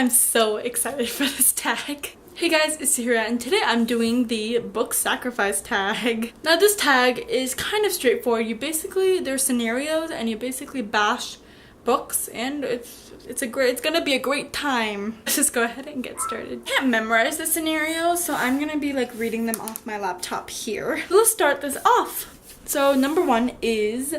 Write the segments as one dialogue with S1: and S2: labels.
S1: I'm so excited for this tag. Hey guys, it's Tahira, and today I'm doing the book sacrifice tag. Now this tag is kind of straightforward. There's scenarios and you basically bash books, and it's gonna be a great time. Let's just go ahead and get started. I can't memorize the scenarios, so I'm gonna be like reading them off my laptop here. Let's start this off. So number one is,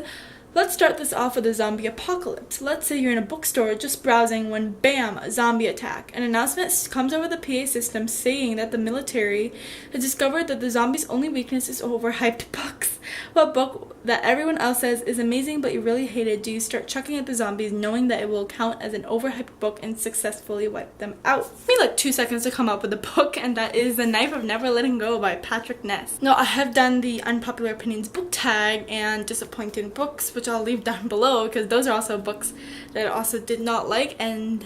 S1: let's start this off with a zombie apocalypse. Let's say you're in a bookstore just browsing when bam, a zombie attack. An announcement comes over the PA system saying that the military has discovered that the zombies' only weakness is overhyped books. What book that everyone else says is amazing but you really hate it do you start chucking at the zombies knowing that it will count as an overhyped book and successfully wipe them out? It took me like 2 seconds to come up with a book, and that is The Knife of Never Letting Go by Patrick Ness. Now I have done the unpopular opinions book tag and disappointing books, which I'll leave down below because those are also books that I also did not like, and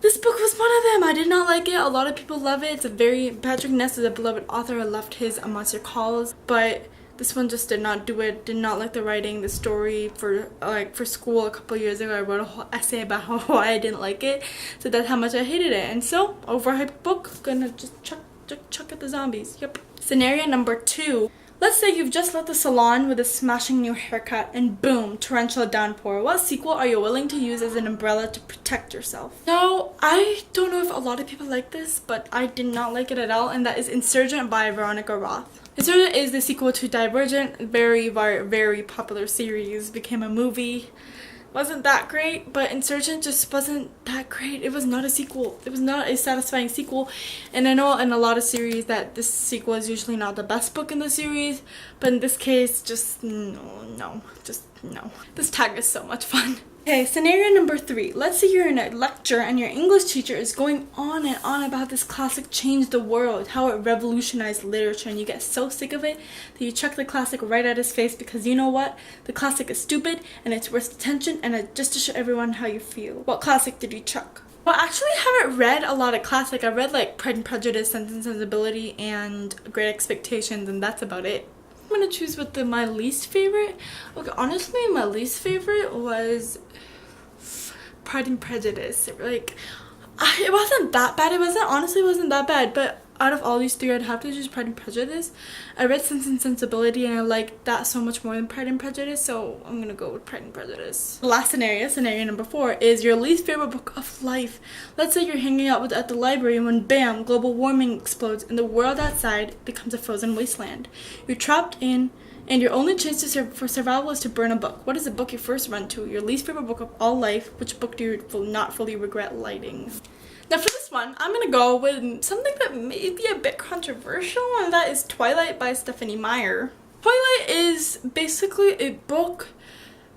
S1: this book was one of them. I did not like it. A lot of people love it. Patrick Ness is a beloved author. I loved his A Monster Calls, but this one just did not do it. Did not like the writing, the story. For school a couple years ago, I wrote a whole essay about why I didn't like it. So that's how much I hated it. And so, overhyped book, gonna just chuck at the zombies. Yep. Scenario number 2. Let's say you've just left the salon with a smashing new haircut and boom, torrential downpour. What sequel are you willing to use as an umbrella to protect yourself? Now, I don't know if a lot of people like this, but I did not like it at all, and that is Insurgent by Veronica Roth. Insurgent is the sequel to Divergent, very popular series, became a movie. Wasn't that great, but Insurgent just wasn't that great. It was not a sequel. It was not a satisfying sequel, and I know in a lot of series that this sequel is usually not the best book in the series, but in this case, just no. This tag is so much fun. Okay, scenario number 3. Let's say you're in a lecture and your English teacher is going on and on about this classic changed the world, how it revolutionized literature, and you get so sick of it that you chuck the classic right at his face because you know what? The classic is stupid and it's worth attention, and just to show everyone how you feel. What classic did you chuck? Well, I actually haven't read a lot of classic. I read like Pride and Prejudice, Sense and Sensibility, and Great Expectations, and that's about it. I'm gonna choose with my least favorite. Okay, honestly, my least favorite was Pride and Prejudice. It wasn't that bad. It wasn't that bad, but out of all these 3, I'd have to choose Pride and Prejudice. I read Sense and Sensibility and I liked that so much more than Pride and Prejudice, so I'm gonna go with Pride and Prejudice. Last scenario number 4, is your least favorite book of life. Let's say you're hanging out at the library when bam, global warming explodes and the world outside becomes a frozen wasteland. You're trapped in, and your only chance for survival is to burn a book. What is the book you first run to? Your least favorite book of all life. Which book do you not fully regret lighting? Now for this one, I'm gonna go with something that may be a bit controversial, and that is Twilight by Stephanie Meyer. Twilight is basically a book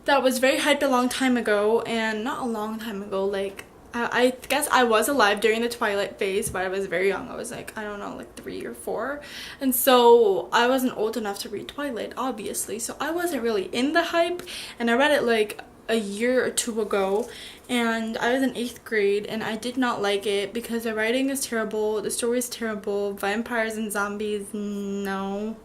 S1: that was very hyped a long time ago, and not a long time ago, like, I guess I was alive during the Twilight phase, but I was very young. I was like, I don't know, like 3 or 4. And so I wasn't old enough to read Twilight, obviously. So I wasn't really in the hype, and I read it like a year or 2 ago, and I was in 8th grade, and I did not like it because the writing is terrible, the story is terrible, vampires and zombies, no.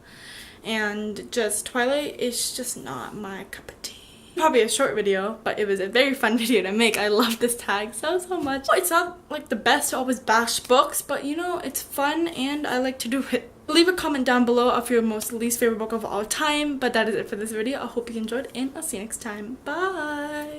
S1: And just Twilight is just not my cup of tea. Probably a short video, but it was a very fun video to make. I love this tag so much. It's not like the best to always bash books, but you know, it's fun and I like to do it. Leave a comment down below of your least favorite book of all time, but that is it for this video. I hope you enjoyed and I'll see you next time. Bye!